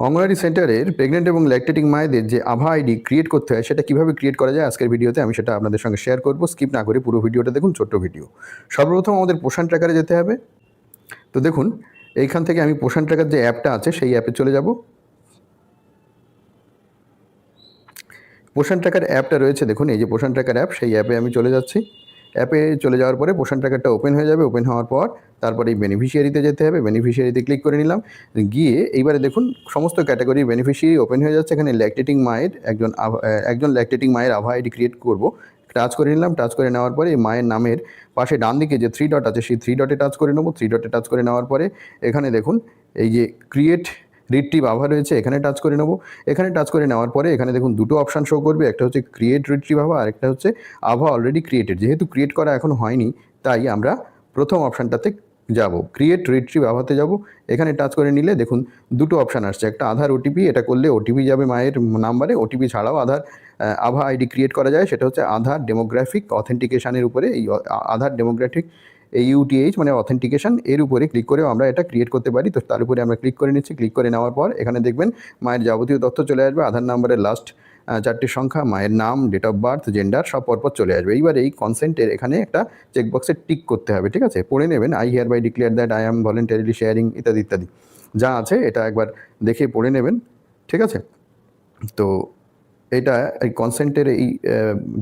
অঙ্গনওয়াড়ি সেন্টারের প্রেগনেন্ট এবং ল্যাকটেটিং মায়েদের যে আভা আইডি ক্রিয়েট করতে হয় সেটা কীভাবে ক্রিয়েট করা যায় আজকের ভিডিওতে আমি সেটা আপনাদের সঙ্গে শেয়ার করব। স্কিপ না করে পুরো ভিডিওটা দেখুন, ছোট্ট ভিডিও। সর্বপ্রথম আমাদের পোষণ ট্র্যাকারে যেতে হবে। তো দেখুন এইখান থেকে আমি পোষণ ট্র্যাকার যে অ্যাপটা আছে সেই অ্যাপে চলে যাব। পোষণ ট্র্যাকার অ্যাপটা রয়েছে, দেখুন এই যে পোষণ ট্র্যাকার অ্যাপ, সেই অ্যাপে আমি চলে যাচ্ছি। অ্যাপে চলে যাওয়ার পরে পোষণ ট্র্যাকারটা ওপেন হয়ে যাবে। ওপেন হওয়ার পর তারপরে এই বেনিফিশিয়ারিতে যেতে হবে। বেনিফিশিয়ারিতে ক্লিক করে নিলাম। গিয়ে এইবারে দেখুন সমস্ত ক্যাটাগরির বেনিফিশিয়ারি ওপেন হয়ে যাচ্ছে। এখানে ল্যাকটেটিং মায়ের একজন ল্যাকটেটিং মায়ের আভা আইডি ক্রিয়েট করব। টাচ করে নিলাম। টাচ করে নেওয়ার পরে এই মায়ের নামের পাশে ডান দিকে যে 3 ডট আছে সেই 3 ডটে টাচ করে নেব। 3 ডটে টাচ করে নেওয়ার পরে এখানে দেখুন এই যে ক্রিয়েট রিট্রিভ আভা রয়েছে, এখানে টাচ করে নেব। এখানে টাচ করে নেওয়ার পরে এখানে দেখুন দুটো অপশান শো করবে, একটা হচ্ছে ক্রিয়েট রিট্রিভ আভা আর একটা হচ্ছে আভা অলরেডি ক্রিয়েটেড। যেহেতু ক্রিয়েট করা এখনও হয়নি তাই আমরা প্রথম অপশানটাতে যাব, ক্রিয়েট রিট্রিভ আভাতে যাব। এখানে টাচ করে নিলে দেখুন দুটো অপশান আসছে, একটা আধার ওটিপি, এটা করলে ওটিপি যাবে মায়ের নাম্বারে। ওটিপি ছাড়াও আভা আইডি ক্রিয়েট করা যায়, সেটা হচ্ছে আধার ডেমোগ্রাফিক অথেন্টিকেশানের উপরে। এই আধার ডেমোগ্রাফিক AUTH মানে অথেন্টিকেশন, এর উপরে ক্লিক করেও আমরা এটা ক্রিয়েট করতে পারি। তো তার উপরে আমরা ক্লিক করে নিচ্ছি। ক্লিক করে নেওয়ার পর এখানে দেখবেন মায়ের যাবতীয় তথ্য চলে আসবে। আধার নাম্বারের লাস্ট 4টি সংখ্যা, মায়ের নাম, ডেট অফ বার্থ, জেন্ডার সব পরপর চলে আসবে। এইবার এই কনসেন্টের এখানে একটা চেকবক্সে টিক করতে হবে, ঠিক আছে? পড়ে নেবেন, I hereby declare that I am voluntarily sharing ইত্যাদি ইত্যাদি যা আছে এটা একবার দেখে পড়ে নেবেন, ঠিক আছে? তো এটা এই কনসেন্টের এই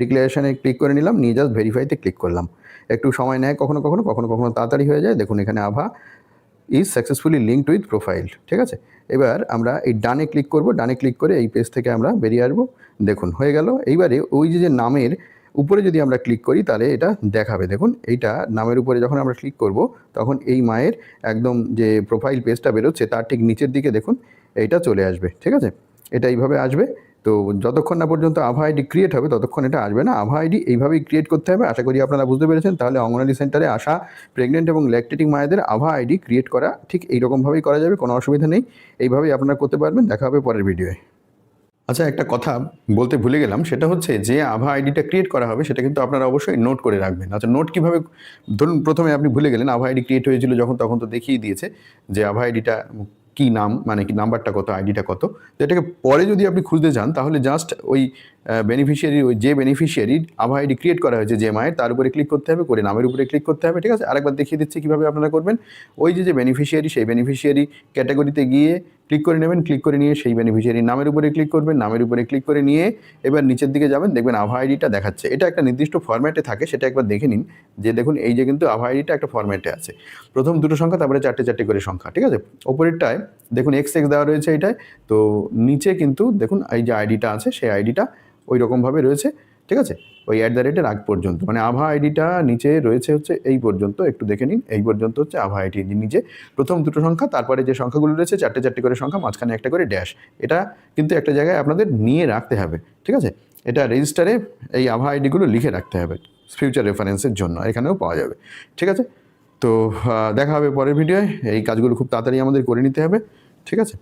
ডিক্লারেশনে ক্লিক করে নিলাম, নিয়ে জাস্ট ভেরিফাইতে ক্লিক করলাম। একটু সময় নেয় কখনো কখনো, কখনো কখনো তাড়াতাড়ি হয়ে যায়। দেখুন এখানে আভা is successfully linked with profile, ঠিক আছে? এবার আমরা এই ডানে ক্লিক করব। ডানে ক্লিক করে এই পেজ থেকে আমরা বেরিয়ে আসবো। দেখুন হয়ে গেল। এইবারে ওই যে নামের উপরে যদি আমরা ক্লিক করি তাহলে এটা দেখাবে। দেখুন এইটা নামের উপরে যখন আমরা ক্লিক করব তখন এই মায়ের একদম যে প্রোফাইল পেজটা বেরোচ্ছে তার ঠিক নিচের দিকে দেখুন এইটা চলে আসবে, ঠিক আছে? এটা এইভাবে আসবে। তো যতক্ষণ না পর্যন্ত আভা আইডি ক্রিয়েট হবে ততক্ষণ এটা আসবে না। আভা আইডি এইভাবেই ক্রিয়েট করতে হবে। আশা করি আপনারা বুঝতে পেরেছেন। তাহলে অঙ্গনওয়াড়ি সেন্টারে আসা প্রেগনেন্ট এবং ল্যাকটেটিং মায়েদের আভা আইডি ক্রিয়েট করা ঠিক এইরকমভাবেই করা যাবে, কোনো অসুবিধা নেই। এইভাবেই আপনারা করতে পারবেন। দেখা হবে পরের ভিডিওয়ে। আচ্ছা, একটা কথা বলতে ভুলে গেলাম, সেটা হচ্ছে যে আভা আইডিটা ক্রিয়েট করা হবে সেটা কিন্তু আপনারা অবশ্যই নোট করে রাখবেন। আচ্ছা, নোট কীভাবে? ধরুন প্রথমে আপনি ভুলে গেলেন, আভা আইডি ক্রিয়েট হয়েছিল যখন, তখন তো দেখিয়ে দিয়েছে যে আভা আইডিটা কী নাম, মানে কি নাম্বারটা কত, আইডিটা কত। তো এটাকে পরে যদি আপনি খুঁজতে চান তাহলে জাস্ট ওই বেনিফিশিয়ারি, ওই যে বেনিফিশিয়ারির আভা আইডি ক্রিয়েট করা হয়েছে যে মায়ের, তার উপরে ক্লিক করতে হবে, করে নামের উপরে ক্লিক করতে হবে, ঠিক আছে? আরেকবার দেখিয়ে দিচ্ছি কীভাবে আপনারা করবেন। ওই যে বেনিফিশিয়ারি, সেই বেনিফিশিয়ারি ক্যাটাগরিতে গিয়ে ক্লিক করে নেবেন। ক্লিক করে নিয়ে সেই বেনিফিশিয়ারির নামের উপরে ক্লিক করবেন। নামের উপরে ক্লিক করে নিয়ে এবার নিচের দিকে যাবেন, দেখবেন আভা আইডিটা দেখাচ্ছে। এটা একটা নির্দিষ্ট ফরম্যাটে থাকে, সেটা একবার দেখে নিন। যে দেখুন এই যে কিন্তু আভা আইডিটা একটা ফরম্যাটে আছে, প্রথম দুটো সংখ্যা, তারপরে 4টে 4টে করে সংখ্যা, ঠিক আছে? ওপরেরটায় দেখুন XX দেওয়া রয়েছে এটায়। তো নিচে কিন্তু দেখুন এই যে আইডিটা আছে সেই আইডিটা ওই রকমভাবে রয়েছে, ঠিক আছে? ওই @ আগ পর্যন্ত, মানে আভা আইডিটা নিচে রয়েছে হচ্ছে এই পর্যন্ত। একটু দেখে নিন, এই পর্যন্ত হচ্ছে আভা আইডি নিচে প্রথম দুটো সংখ্যা, তারপরে যে সংখ্যাগুলো রয়েছে 4টে 4টে করে সংখ্যা, মাঝখানে একটা করে ড্যাশ। এটা কিন্তু একটা জায়গায় আপনাদের নিয়ে রাখতে হবে, ঠিক আছে? এটা রেজিস্টারে এই আভা আইডিগুলো লিখে রাখতে হবে ফিউচার রেফারেন্সের জন্য, এখানেও পাওয়া যাবে, ঠিক আছে? তো দেখা হবে পরের ভিডিওয়। এই কাজগুলো খুব তাড়াতাড়ি আমাদের করে নিতে হবে, ঠিক আছে?